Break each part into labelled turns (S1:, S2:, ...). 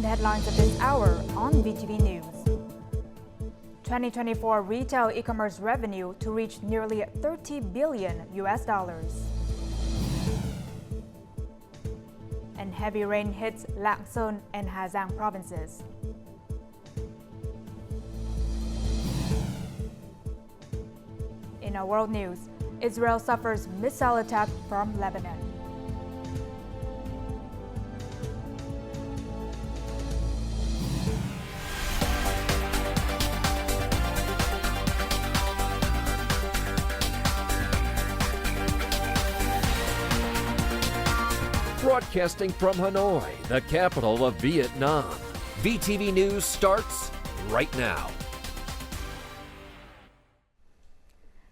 S1: the headlines of this hour on VTV News. 2024 retail e-commerce revenue to reach nearly $30 billion. And heavy rain hits Lạng and Hà Giang provinces. In our world news, Israel suffers missile attack from Lebanon.
S2: Broadcasting from Hanoi, the capital of Vietnam. VTV News starts right now.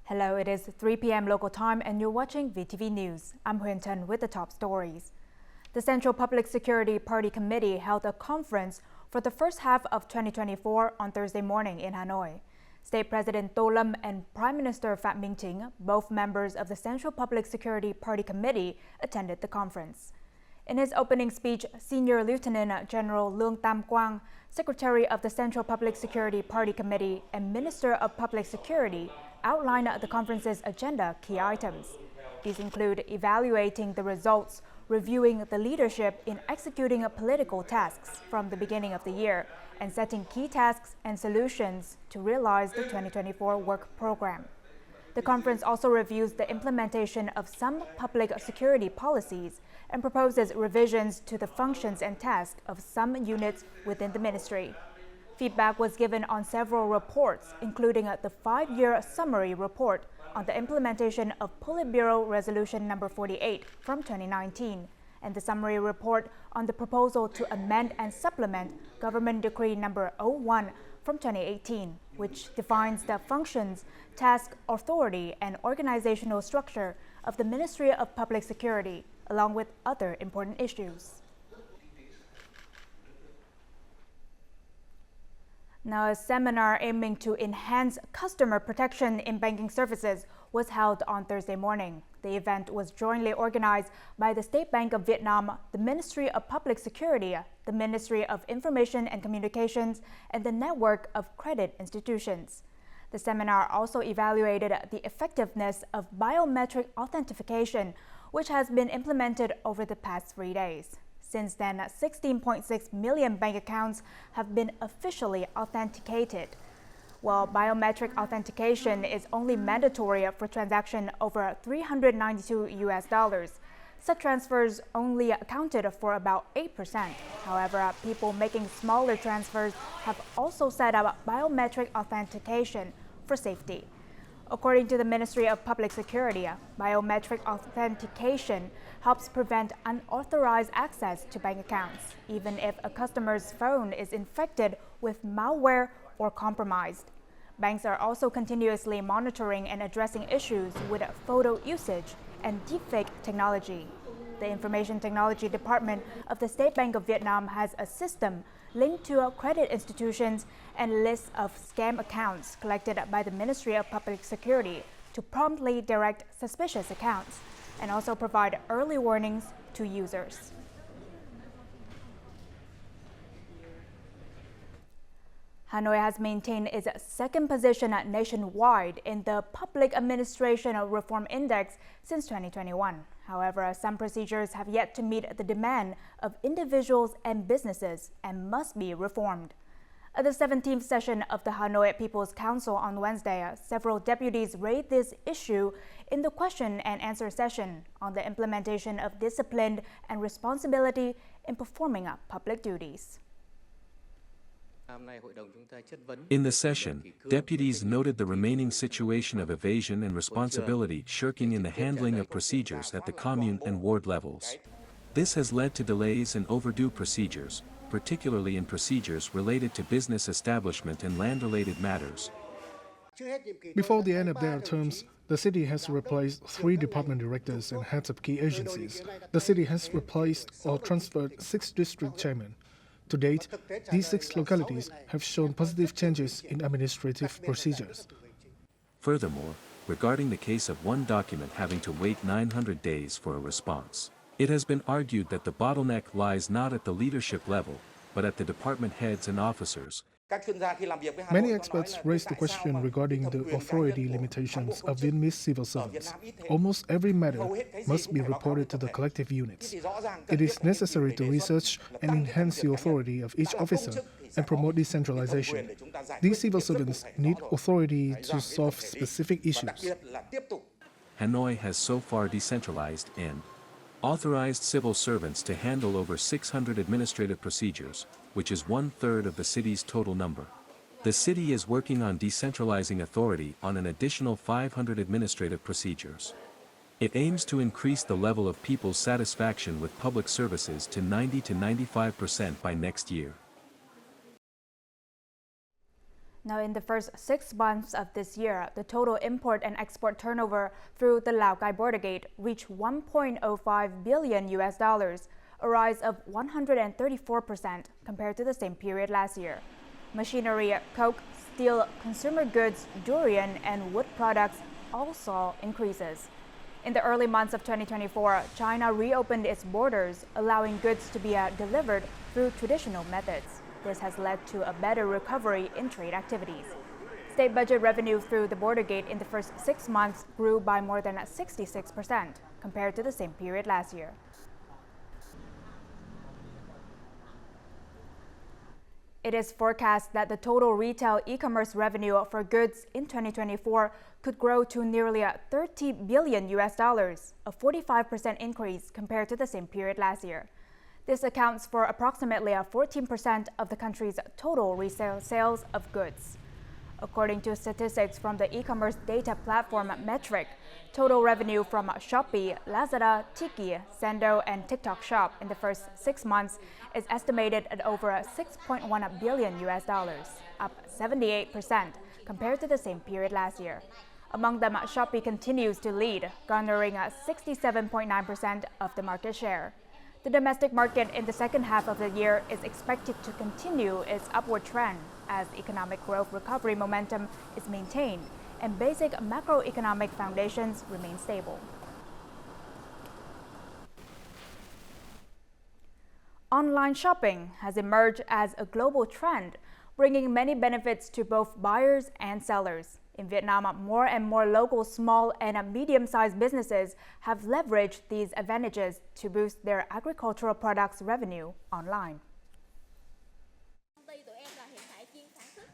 S1: Hello, it is 3 p.m. local time and you're watching VTV News. I'm Huyền Trân with the top stories. The Central Public Security Party Committee held a conference for the first half of 2024 on Thursday morning in Hanoi. State President Tô Lâm and Prime Minister Phạm Minh Chính, both members of the Central Public Security Party Committee, attended the conference. In his opening speech, Senior Lieutenant General Lương Tam Quang, Secretary of the Central Public Security Party Committee and Minister of Public Security, outlined the conference's agenda key items. These include evaluating the results, reviewing the leadership in executing political tasks from the beginning of the year, and setting key tasks and solutions to realize the 2024 work program. The conference also reviews the implementation of some public security policies and proposes revisions to the functions and tasks of some units within the ministry. Feedback was given on several reports, including the 5-year summary report on the implementation of Politburo Resolution No. 48 from 2019, and the summary report on the proposal to amend and supplement Government Decree No. 01 from 2018, which defines the functions, task, authority, and organizational structure of the Ministry of Public Security, along with other important issues. Now, a seminar aiming to enhance customer protection in banking services was held on Thursday morning. The event was jointly organized by the State Bank of Vietnam, the Ministry of Public Security, the Ministry of Information and Communications, and the Network of Credit Institutions. The seminar also evaluated the effectiveness of biometric authentication, which has been implemented over the past 3 days. Since then, 16.6 million bank accounts have been officially authenticated. While biometric authentication is only mandatory for transactions over $392, such transfers only accounted for about 8%. However, people making smaller transfers have also set up biometric authentication for safety. According to the Ministry of Public Security, biometric authentication helps prevent unauthorized access to bank accounts, even if a customer's phone is infected with malware or compromised. Banks are also continuously monitoring and addressing issues with photo usage and deepfake technology. The Information Technology Department of the State Bank of Vietnam has a system linked to credit institutions and lists of scam accounts collected by the Ministry of Public Security to promptly direct suspicious accounts and also provide early warnings to users. Hanoi has maintained its second position nationwide in the Public Administration Reform Index since 2021. However, some procedures have yet to meet the demand of individuals and businesses and must be reformed. At the 17th session of the Hanoi People's Council on Wednesday, several deputies raised this issue in the question and answer session on the implementation of discipline and responsibility in performing public duties.
S3: In the session, deputies noted the remaining situation of evasion and responsibility shirking in the handling of procedures at the commune and ward levels. This has led to delays and overdue procedures, particularly in procedures related to business establishment and land-related matters.
S4: Before the end of their terms, the city has replaced 3 department directors and heads of key agencies. The city has replaced or transferred 6 district chairmen. To date, these 6 localities have shown positive changes in administrative procedures.
S3: Furthermore, regarding the case of one document having to wait 900 days for a response, it has been argued that the bottleneck lies not at the leadership level, but at the department heads and officers.
S4: Many experts raised the question regarding the authority limitations of Vietnamese civil servants. Almost every matter must be reported to the collective units. It is necessary to research and enhance the authority of each officer and promote decentralization. These civil servants need authority to solve specific issues.
S3: Hanoi has so far decentralized and authorized civil servants to handle over 600 administrative procedures, which is 1/3 of the city's total number. The city is working on decentralizing authority on an additional 500 administrative procedures. It aims to increase the level of people's satisfaction with public services to 90 to 95% by next year.
S1: Now, in the first 6 months of this year, the total import and export turnover through the Laogai border gate reached $1.05 billion, a rise of 134% compared to the same period last year. Machinery, coke, steel, consumer goods, durian, and wood products all saw increases. In the early months of 2024, China reopened its borders, allowing goods to be delivered through traditional methods. This has led to a better recovery in trade activities. State budget revenue through the border gate in the first 6 months grew by more than 66% compared to the same period last year. It is forecast that the total retail e-commerce revenue for goods in 2024 could grow to nearly $30 billion, a 45% increase compared to the same period last year. This accounts for approximately 14% of the country's total resale sales of goods. According to statistics from the e-commerce data platform Metric, total revenue from Shopee, Lazada, Tiki, Sendo, and TikTok Shop in the first 6 months is estimated at over $6.1 billion, up 78% compared to the same period last year. Among them, Shopee continues to lead, garnering 67.9% of the market share. The domestic market in the second half of the year is expected to continue its upward trend as economic growth recovery momentum is maintained and basic macroeconomic foundations remain stable. Online shopping has emerged as a global trend, bringing many benefits to both buyers and sellers. In Vietnam, more and more local small and medium-sized businesses have leveraged these advantages to boost their agricultural products revenue online.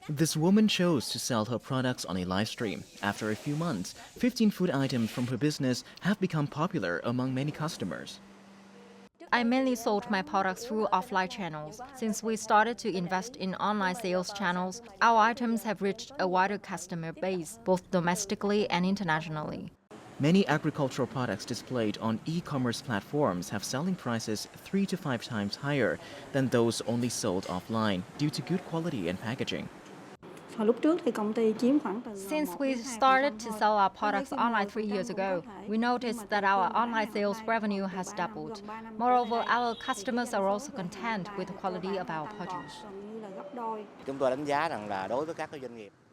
S5: This woman chose to sell her products on a live stream. After a few months, 15 food items from her business have become popular among many customers.
S6: I mainly sold my products through offline channels. Since we started to invest in online sales channels, our items have reached a wider customer base, both domestically and internationally.
S5: Many agricultural products displayed on e-commerce platforms have selling prices 3 to 5 times higher than those only sold offline due to good quality and packaging.
S6: Since we started to sell our products online 3 years ago, we noticed that our online sales revenue has doubled. Moreover, our customers are also content with the quality of our produce.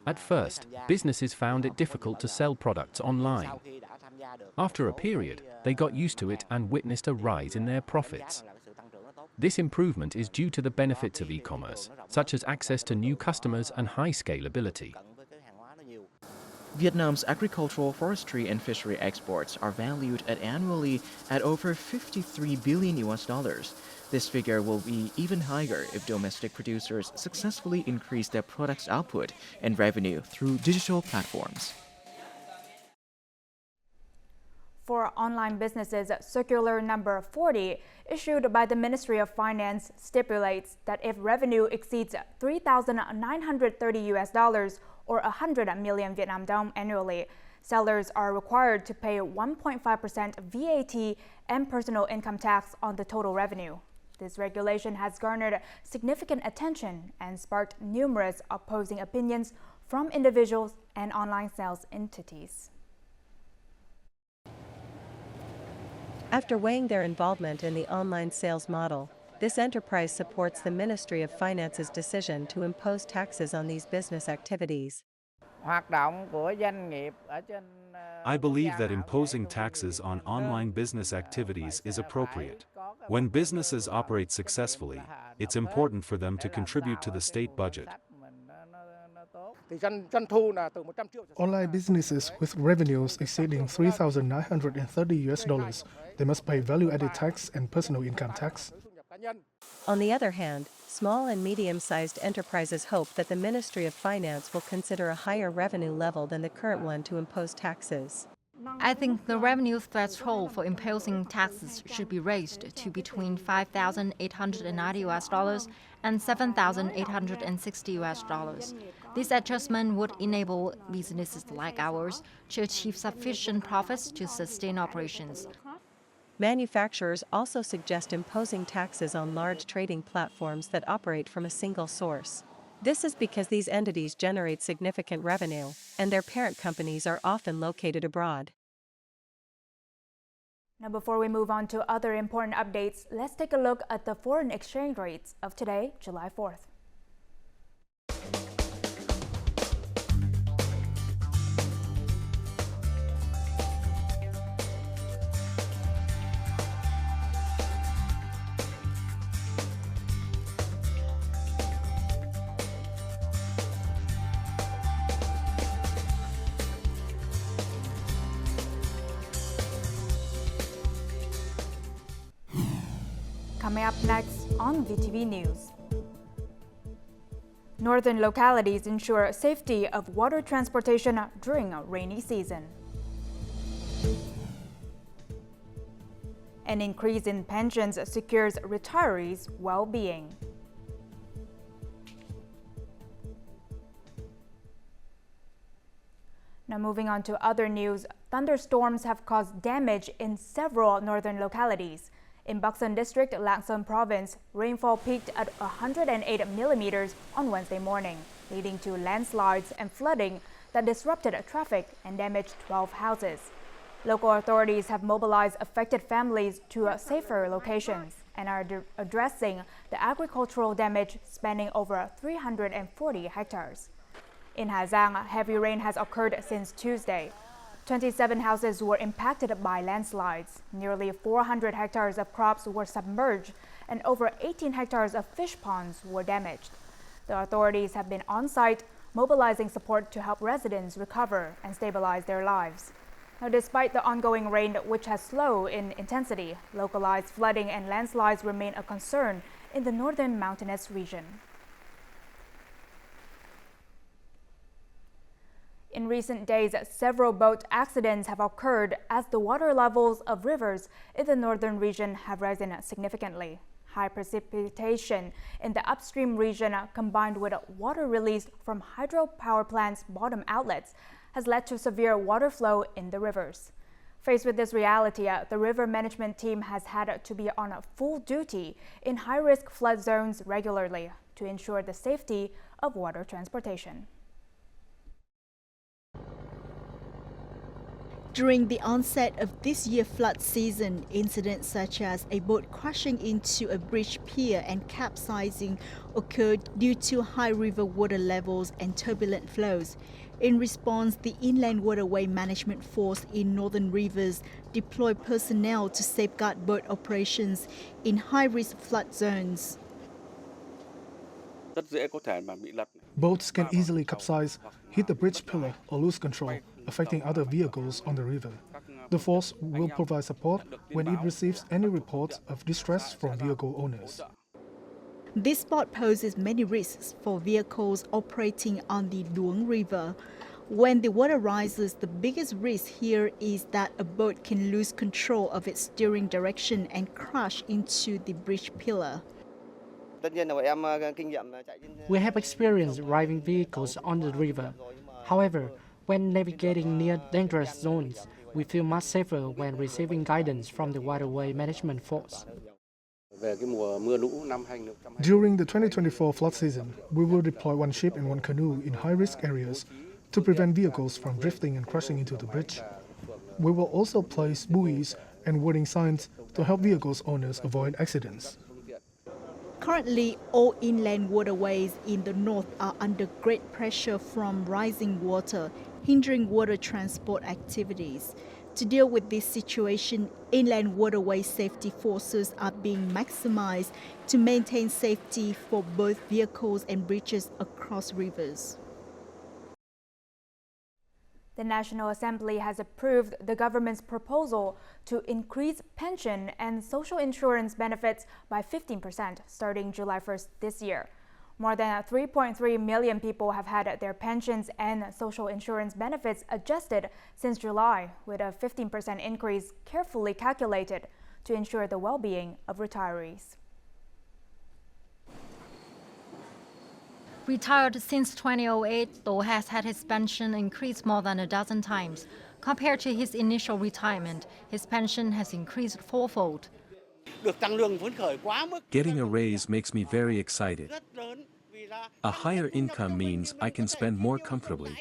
S7: At first, businesses found it difficult to sell products online. After a period, they got used to it and witnessed a rise in their profits. This improvement is due to the benefits of e-commerce, such as access to new customers and high scalability.
S5: Vietnam's agricultural, forestry, and fishery exports are valued annually at over $53 billion. This figure will be even higher if domestic producers successfully increase their products' output and revenue through digital platforms.
S1: For online businesses, Circular Number 40, issued by the Ministry of Finance, stipulates that if revenue exceeds $3,930 or 100 million Vietnam dong annually, sellers are required to pay 1.5% VAT and personal income tax on the total revenue. This regulation has garnered significant attention and sparked numerous opposing opinions from individuals and online sales entities.
S8: After weighing their involvement in the online sales model, this enterprise supports the Ministry of Finance's decision to impose taxes on these business activities.
S9: I believe that imposing taxes on online business activities is appropriate. When businesses operate successfully, it's important for them to contribute to the state budget.
S4: Online businesses with revenues exceeding $3,930, they must pay value-added tax and personal income tax.
S8: On the other hand, small and medium-sized enterprises hope that the Ministry of Finance will consider a higher revenue level than the current one to impose taxes.
S6: I think the revenue threshold for imposing taxes should be raised to between $5,890 and $7,860. This adjustment would enable businesses like ours to achieve sufficient profits to sustain operations.
S8: Manufacturers also suggest imposing taxes on large trading platforms that operate from a single source. This is because these entities generate significant revenue, and their parent companies are often located abroad.
S1: Now, before we move on to other important updates, let's take a look at the foreign exchange rates of today, July 4th. Coming up next on VTV News. Northern localities ensure safety of water transportation during a rainy season. An increase in pensions secures retirees' well-being. Now moving on to other news, thunderstorms have caused damage in several northern localities. In Buksan District, Lạng Province, rainfall peaked at 108 millimeters on Wednesday morning, leading to landslides and flooding that disrupted traffic and damaged 12 houses. Local authorities have mobilized affected families to safer locations and are addressing the agricultural damage spanning over 340 hectares. In Hà Giang, heavy rain has occurred since Tuesday. 27 houses were impacted by landslides. Nearly 400 hectares of crops were submerged and over 18 hectares of fish ponds were damaged. The authorities have been on site, mobilizing support to help residents recover and stabilize their lives. Now, despite the ongoing rain, which has slowed in intensity, localized flooding and landslides remain a concern in the northern mountainous region. In recent days, several boat accidents have occurred as the water levels of rivers in the northern region have risen significantly. High precipitation in the upstream region, combined with water released from hydropower plants' bottom outlets, has led to severe water flow in the rivers. Faced with this reality, the river management team has had to be on full duty in high-risk flood zones regularly to ensure the safety of water transportation.
S10: During the onset of this year's flood season, incidents such as a boat crashing into a bridge pier and capsizing occurred due to high river water levels and turbulent flows. In response, the Inland Waterway Management Force in northern rivers deployed personnel to safeguard boat operations in high-risk flood zones.
S4: Boats can easily capsize, hit the bridge pillar, or lose control, affecting other vehicles on the river. The force will provide support when it receives any reports of distress from vehicle owners.
S10: This spot poses many risks for vehicles operating on the Luang River. When the water rises, the biggest risk here is that a boat can lose control of its steering direction and crash into the bridge pillar.
S11: We have experience driving vehicles on the river. However, when navigating near dangerous zones, we feel much safer when receiving guidance from the Waterway Management Force.
S4: During the 2024 flood season, we will deploy one ship and one canoe in high-risk areas to prevent vehicles from drifting and crashing into the bridge. We will also place buoys and warning signs to help vehicles owners avoid accidents.
S10: Currently, all inland waterways in the north are under great pressure from rising water, hindering water transport activities. To deal with this situation, inland waterway safety forces are being maximized to maintain safety for both vehicles and bridges across rivers.
S1: The National Assembly has approved the government's proposal to increase pension and social insurance benefits by 15% starting July 1st this year. More than 3.3 million people have had their pensions and social insurance benefits adjusted since July, with a 15% increase carefully calculated to ensure the well-being of retirees.
S6: Retired since 2008, Theo has had his pension increased more than a dozen times. Compared to his initial retirement, his pension has increased fourfold.
S3: Getting a raise makes me very excited. A higher income means I can spend more comfortably.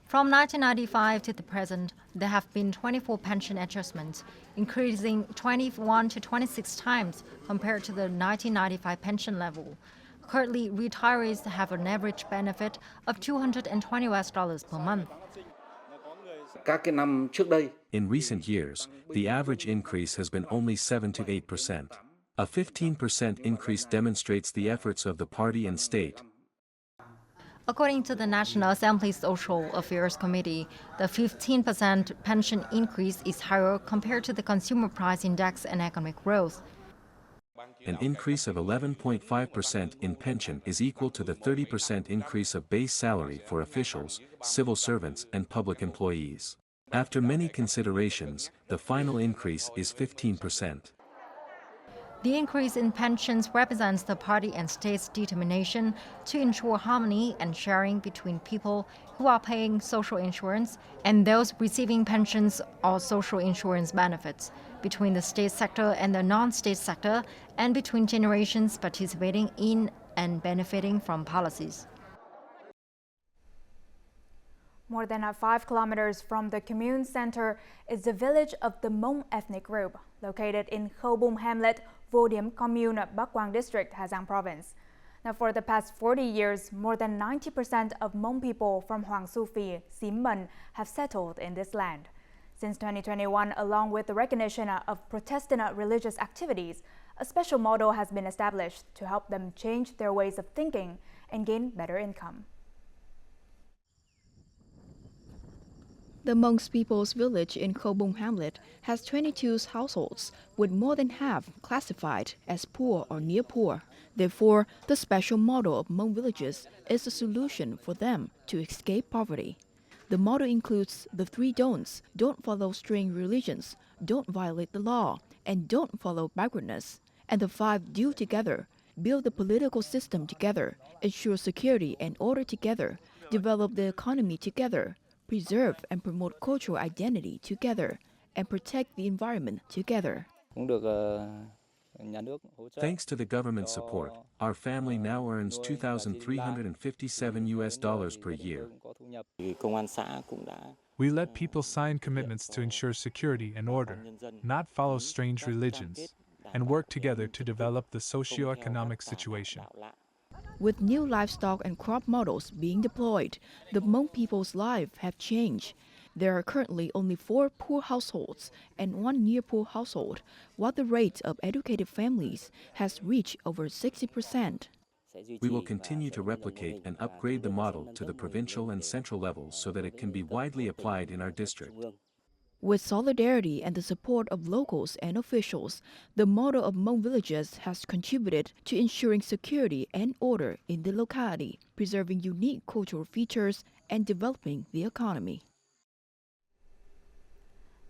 S6: From 1995 to the present, there have been 24 pension adjustments, increasing 21 to 26 times compared to the 1995 pension level. Currently, retirees have an average benefit of $220 per month.
S3: In recent years, the average increase has been only 7 to 8%. A 15% increase demonstrates the efforts of the party and state.
S6: According to the National Assembly Social Affairs Committee, the 15% pension increase is higher compared to the Consumer Price Index and economic growth.
S3: An increase of 11.5% in pension is equal to the 30% increase of base salary for officials, civil servants, and public employees. After many considerations, the final increase is 15%.
S6: The increase in pensions represents the party and state's determination to ensure harmony and sharing between people who are paying social insurance and those receiving pensions or social insurance benefits, between the state sector and the non-state sector, and between generations participating in and benefiting from policies.
S1: More than 5 kilometers from the commune center is the village of the Hmong ethnic group, located in Khâu Bum Hamlet, Vô Điểm Commune, Bắc Quang District, Hà Giang Province. Now, for the past 40 years, more than 90% of Hmong people from Hoàng Su Phie, Xím Mần, have settled in this land. Since 2021, along with the recognition of Protestant religious activities, a special model has been established to help them change their ways of thinking and gain better income.
S12: The Hmong People's Village in Khâu Bum Hamlet has 22 households, with more than half classified as poor or near poor. Therefore, the special model of Hmong villages is a solution for them to escape poverty. The model includes the 3 don'ts: don't follow strange religions, don't violate the law, and don't follow backwardness. And the 5 do together: build the political system together, ensure security and order together, develop the economy together, preserve and promote cultural identity together, and protect the environment together.
S3: Thanks to the government support, our family now earns $2,357 per year.
S13: We let people sign commitments to ensure security and order, not follow strange religions, and work together to develop the socio-economic situation.
S12: With new livestock and crop models being deployed, the Hmong people's lives have changed. There are currently only 4 poor households and 1 near poor household, while the rate of educated families has reached over 60%.
S3: We will continue to replicate and upgrade the model to the provincial and central levels so that it can be widely applied in our district.
S12: With solidarity and the support of locals and officials, the model of Hmong villages has contributed to ensuring security and order in the locality, preserving unique cultural features, and developing the economy.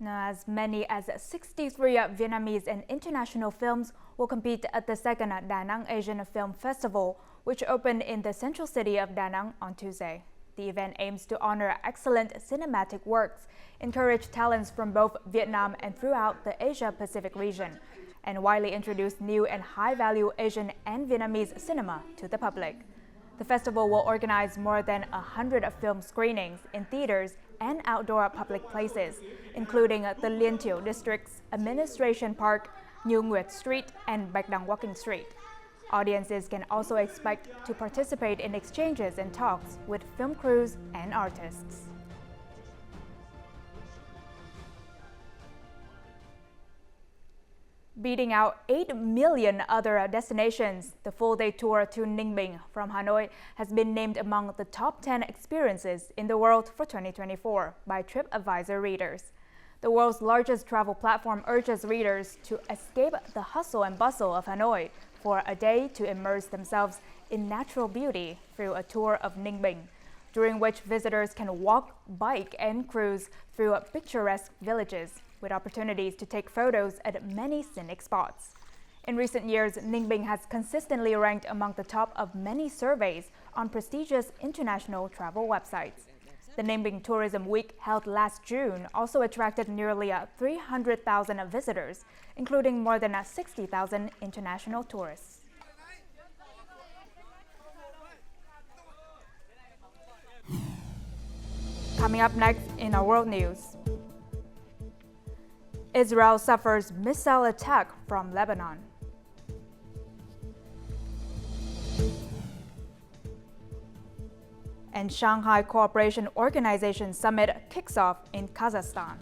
S1: Now, as many as 63 Vietnamese and international films will compete at the 2nd Da Nang Asian Film Festival, which opened in the central city of Da Nang on Tuesday. The event aims to honor excellent cinematic works, encourage talents from both Vietnam and throughout the Asia-Pacific region, and widely introduce new and high-value Asian and Vietnamese cinema to the public. The festival will organize more than 100 film screenings in theaters and outdoor public places, including the Liên Thieu District's Administration Park, Như Nguyệt Street, and Bạch Đằng Walking Street. Audiences can also expect to participate in exchanges and talks with film crews and artists. Beating out 8 million other destinations, the full-day tour to Ninh from Hanoi has been named among the top 10 experiences in the world for 2024 by TripAdvisor readers. The world's largest travel platform urges readers to escape the hustle and bustle of Hanoi for a day to immerse themselves in natural beauty through a tour of Ninh, during which visitors can walk, bike, and cruise through picturesque villages, with opportunities to take photos at many scenic spots. In recent years, Ninh has consistently ranked among the top of many surveys on prestigious international travel websites. The Ninh Tourism Week held last June also attracted nearly 300,000 visitors, including more than 60,000 international tourists. Coming up next in our world news. Israel suffers missile attack from Lebanon. And Shanghai Cooperation Organization Summit kicks off in Kazakhstan.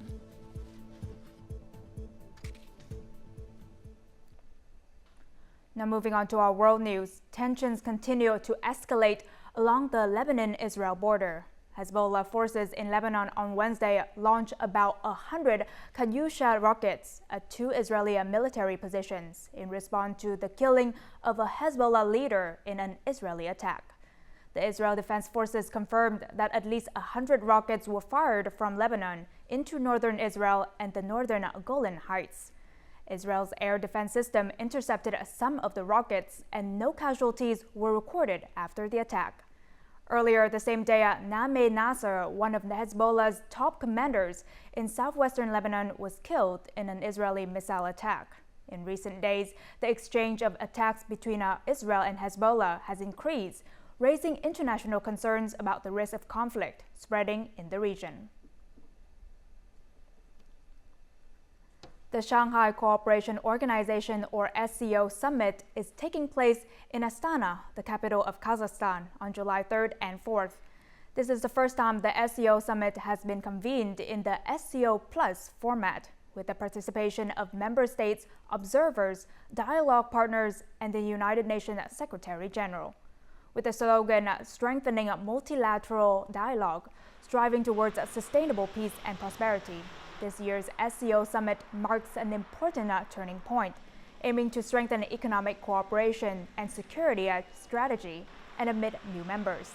S1: Now moving on to our world news. Tensions continue to escalate along the Lebanon-Israel border. Hezbollah forces in Lebanon on Wednesday launched about 100 Katyusha rockets at 2 Israeli military positions in response to the killing of a Hezbollah leader in an Israeli attack. The Israel Defense Forces confirmed that at least 100 rockets were fired from Lebanon into northern Israel and the northern Golan Heights. Israel's air defense system intercepted some of the rockets, and no casualties were recorded after the attack. Earlier the same day, Naameh Nasser, one of Hezbollah's top commanders in southwestern Lebanon, was killed in an Israeli missile attack. In recent days, the exchange of attacks between Israel and Hezbollah has increased, raising international concerns about the risk of conflict spreading in the region. The Shanghai Cooperation Organization, or SCO, summit is taking place in Astana, the capital of Kazakhstan, on July 3rd and 4th. This is the first time the SCO summit has been convened in the SCO Plus format, with the participation of member states, observers, dialogue partners, and the United Nations Secretary General. With the slogan "Strengthening Multilateral Dialogue, Striving Towards Sustainable Peace and Prosperity," this year's SCO summit marks an important turning point, aiming to strengthen economic cooperation and security strategy and admit new members.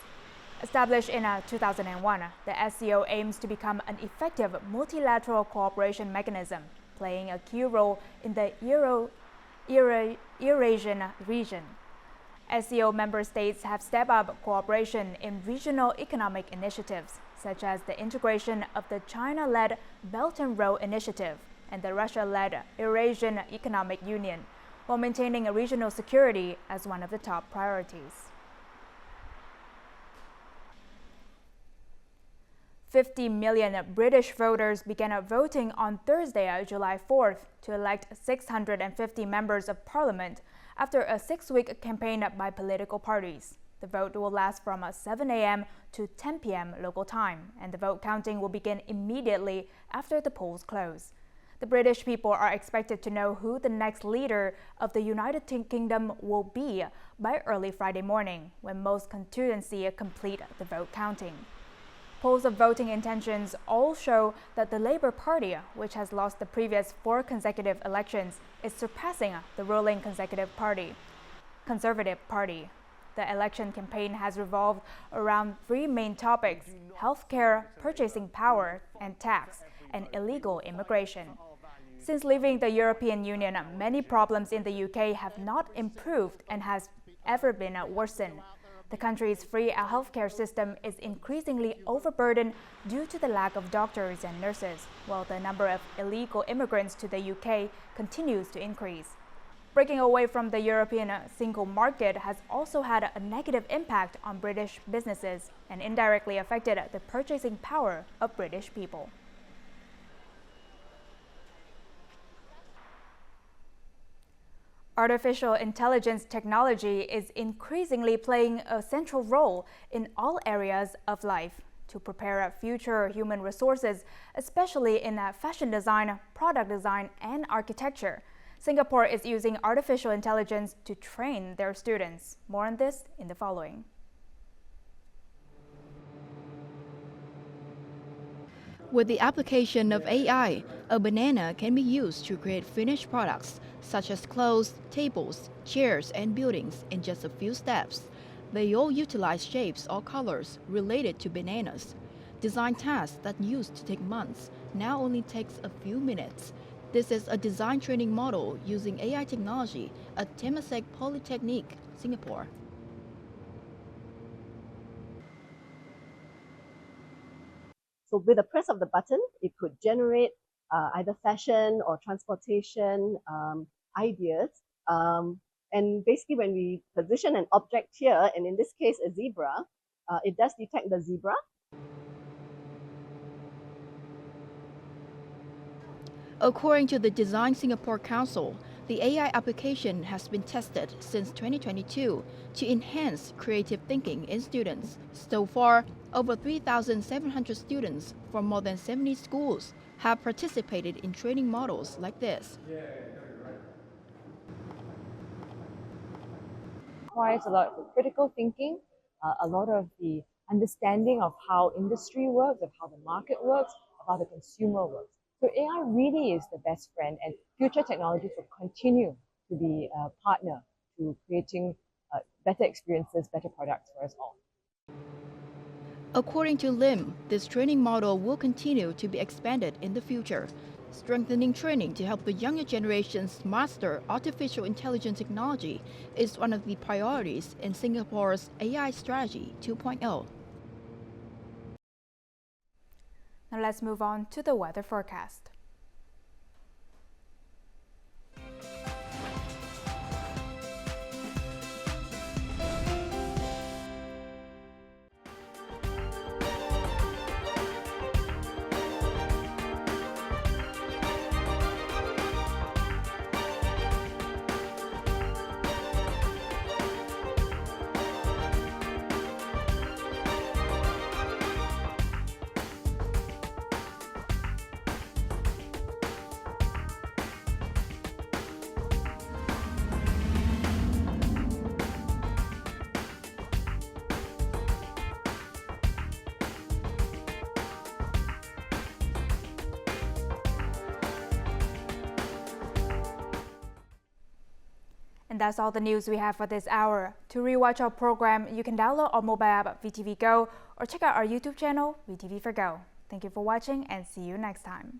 S1: Established in 2001, the SCO aims to become an effective multilateral cooperation mechanism, playing a key role in the Eurasian region. SCO member states have stepped up cooperation in regional economic initiatives, such as the integration of the China-led Belt and Road Initiative and the Russia-led Eurasian Economic Union, while maintaining regional security as one of the top priorities. 50 million British voters began voting on Thursday, July 4th, to elect 650 members of parliament after a 6-week campaign by political parties. The vote will last from 7 a.m. to 10 p.m. local time, and the vote counting will begin immediately after the polls close. The British people are expected to know who the next leader of the United Kingdom will be by early Friday morning, when most constituencies complete the vote counting. Polls of voting intentions all show that the Labour Party, which has lost the previous 4 consecutive elections, is surpassing the ruling Conservative Party. The election campaign has revolved around 3 main topics: healthcare, purchasing power, and tax, and illegal immigration. Since leaving the European Union, many problems in the UK have not improved and has ever been worsened. The country's free healthcare system is increasingly overburdened due to the lack of doctors and nurses, while the number of illegal immigrants to the UK continues to increase. Breaking away from the European single market has also had a negative impact on British businesses and indirectly affected the purchasing power of British people. Artificial intelligence technology is increasingly playing a central role in all areas of life to prepare future human resources, especially in fashion design, product design, and architecture. Singapore is using artificial intelligence to train their students. More on this in the following.
S12: With the application of AI, a banana can be used to create finished products such as clothes, tables, chairs, and buildings in just a few steps. They all utilize shapes or colors related to bananas. Design tasks that used to take months now only takes a few minutes. This is a design training model using AI technology at Temasek Polytechnic, Singapore.
S14: So with the press of the button, it could generate either fashion or transportation ideas. And basically when we position an object here, and in this case a zebra, it does detect the zebra.
S12: According to the Design Singapore Council, the AI application has been tested since 2022 to enhance creative thinking in students. So far, over 3,700 students from more than 70 schools have participated in training models like this.
S15: Requires a lot of critical thinking, a lot of the understanding of how industry works, of how the market works, of how the consumer works. So AI really is the best friend, and future technologies will continue to be a partner to creating better experiences, better products for us all.
S12: According to Lim, this training model will continue to be expanded in the future. Strengthening training to help the younger generations master artificial intelligence technology is one of the priorities in Singapore's AI Strategy 2.0.
S1: Now let's move on to the weather forecast. And that's all the news we have for this hour. To rewatch our program, you can download our mobile app VTVgo or check out our YouTube channel VTV4Go. Thank you for watching and see you next time.